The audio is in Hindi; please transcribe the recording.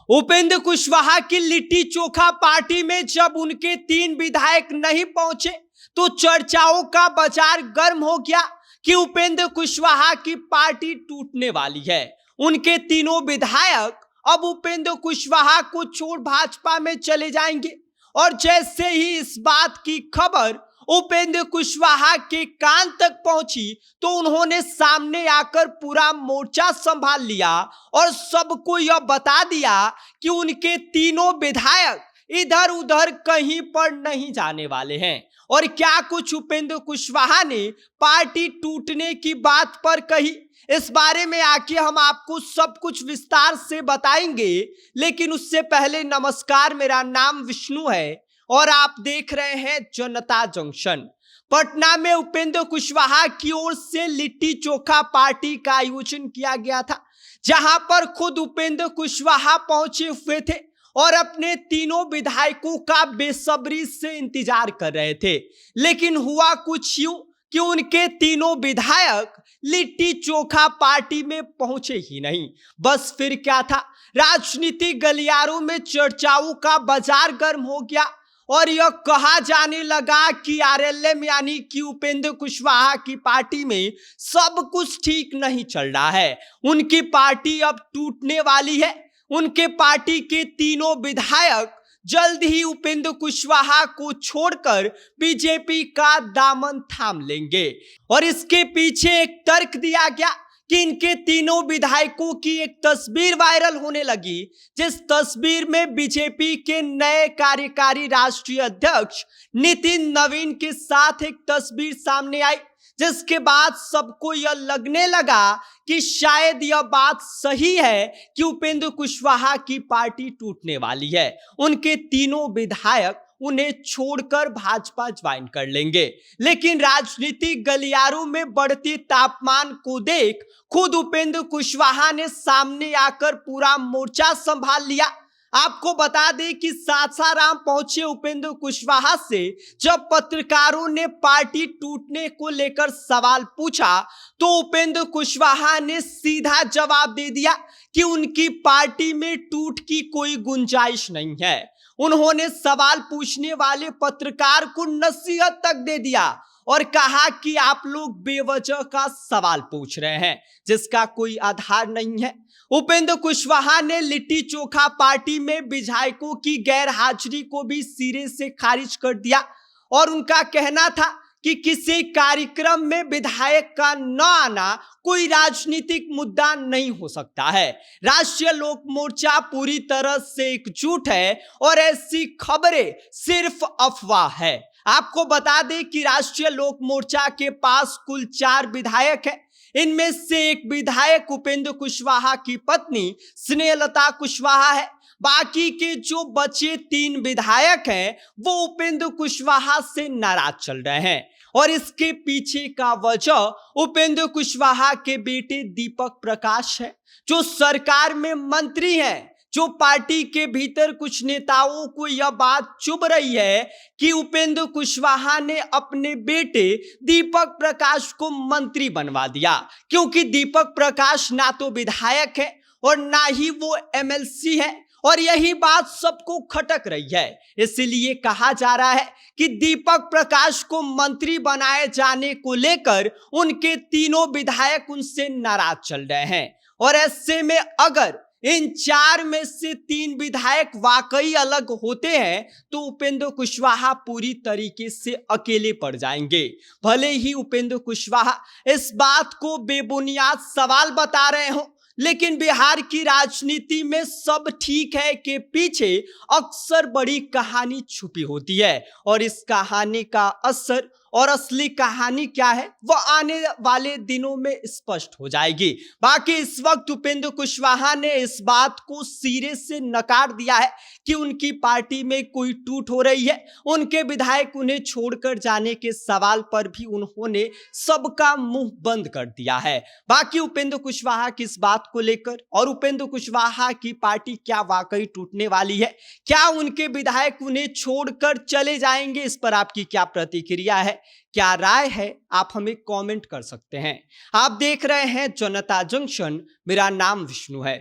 उपेंद्र कुशवाहा की लिट्टी चोखा पार्टी में जब उनके 3 विधायक नहीं पहुंचे तो चर्चाओं का बाजार गर्म हो गया कि उपेंद्र कुशवाहा की पार्टी टूटने वाली है। उनके तीनों विधायक अब उपेंद्र कुशवाहा को छोड़ भाजपा में चले जाएंगे और जैसे ही इस बात की खबर उपेंद्र कुशवाहा के कान तक पहुंची तो उन्होंने सामने आकर पूरा मोर्चा संभाल लिया और सबको यह बता दिया कि उनके तीनों विधायक इधर उधर कहीं पर नहीं जाने वाले हैं। और क्या कुछ उपेंद्र कुशवाहा ने पार्टी टूटने की बात पर कही, इस बारे में आके हम आपको सब कुछ विस्तार से बताएंगे। लेकिन उससे पहले नमस्कार, मेरा नाम विष्णु है और आप देख रहे हैं जनता जंक्शन। पटना में उपेंद्र कुशवाहा की ओर से लिट्टी चोखा पार्टी का आयोजन किया गया था, जहां पर खुद उपेंद्र कुशवाहा पहुंचे हुए थे और अपने तीनों विधायकों का बेसब्री से इंतजार कर रहे थे। लेकिन हुआ कुछ यूं कि उनके तीनों विधायक लिट्टी चोखा पार्टी में पहुंचे ही नहीं। बस फिर क्या था, राजनीतिक गलियारों में चर्चाओं का बाजार गर्म हो गया और यह कहा जाने लगा कि आरएलएम यानी कि उपेंद्र कुशवाहा की पार्टी में सब कुछ ठीक नहीं चल रहा है। उनकी पार्टी अब टूटने वाली है। उनके पार्टी के तीनों विधायक जल्द ही उपेंद्र कुशवाहा को छोड़कर बीजेपी का दामन थाम लेंगे। और इसके पीछे एक तर्क दिया गया कि इनके तीनों विधायकों की एक तस्वीर वायरल होने लगी, जिस तस्वीर में बीजेपी के नए कार्यकारी राष्ट्रीय अध्यक्ष नितिन नवीन के साथ एक तस्वीर सामने आई, जिसके बाद सबको यह लगने लगा कि शायद यह बात सही है कि उपेंद्र कुशवाहा की पार्टी टूटने वाली है। उनके तीनों विधायक उन्हें छोड़कर भाजपा ज्वाइन कर लेंगे। लेकिन राजनीतिक गलियारों में बढ़ते तापमान को देख खुद उपेंद्र कुशवाहा ने सामने आकर पूरा मोर्चा संभाल लिया। आपको बता दें कि सासाराम पहुंचे उपेंद्र कुशवाहा से जब पत्रकारों ने पार्टी टूटने को लेकर सवाल पूछा तो उपेंद्र कुशवाहा ने सीधा जवाब दे दिया कि उनकी पार्टी में टूट की कोई गुंजाइश नहीं है। उन्होंने सवाल पूछने वाले पत्रकार को नसीहत तक दे दिया और कहा कि आप लोग बेवजह का सवाल पूछ रहे हैं जिसका कोई आधार नहीं है। उपेंद्र कुशवाहा ने लिट्टी चोखा पार्टी में विधायकों की गैर हाजिरी को भी सिरे से खारिज कर दिया और उनका कहना था कि किसी कार्यक्रम में विधायक का न आना कोई राजनीतिक मुद्दा नहीं हो सकता है। राष्ट्रीय लोक मोर्चा पूरी तरह से एकजुट है और ऐसी खबरें सिर्फ अफवाह है। आपको बता दें कि राष्ट्रीय लोक मोर्चा के पास कुल 4 विधायक हैं। इनमें से एक विधायक उपेंद्र कुशवाहा की पत्नी स्नेहलता कुशवाहा है। बाकी के जो बचे 3 विधायक हैं वो उपेंद्र कुशवाहा से नाराज चल रहे हैं और इसके पीछे का वजह उपेंद्र कुशवाहा के बेटे दीपक प्रकाश है, जो सरकार में मंत्री हैं। जो पार्टी के भीतर कुछ नेताओं को यह बात चुभ रही है कि उपेंद्र कुशवाहा ने अपने बेटे दीपक प्रकाश को मंत्री बनवा दिया, क्योंकि दीपक प्रकाश ना तो विधायक है और ना ही वो एमएलसी है और यही बात सबको खटक रही है। इसलिए कहा जा रहा है कि दीपक प्रकाश को मंत्री बनाए जाने को लेकर उनके तीनों विधायक उनसे नाराज चल रहे हैं और ऐसे में अगर इन 4 में से 3 विधायक वाकई अलग होते हैं तो उपेंद्र कुशवाहा पूरी तरीके से अकेले पड़ जाएंगे। भले ही उपेंद्र कुशवाहा इस बात को बेबुनियाद सवाल बता रहे हो, लेकिन बिहार की राजनीति में सब ठीक है के पीछे अक्सर बड़ी कहानी छुपी होती है और इस कहानी का असर और असली कहानी क्या है वह आने वाले दिनों में स्पष्ट हो जाएगी। बाकी इस वक्त उपेंद्र कुशवाहा ने इस बात को सिरे से नकार दिया है कि उनकी पार्टी में कोई टूट हो रही है। उनके विधायक उन्हें छोड़कर जाने के सवाल पर भी उन्होंने सबका मुंह बंद कर दिया है। बाकी उपेंद्र कुशवाहा की इस बात को लेकर और उपेंद्र कुशवाहा की पार्टी क्या वाकई टूटने वाली है, क्या उनके विधायक उन्हें छोड़कर चले जाएंगे, इस पर आपकी क्या प्रतिक्रिया है, क्या राय है, आप हमें कमेंट कर सकते हैं। आप देख रहे हैं जनता जंक्शन, मेरा नाम विष्णु है।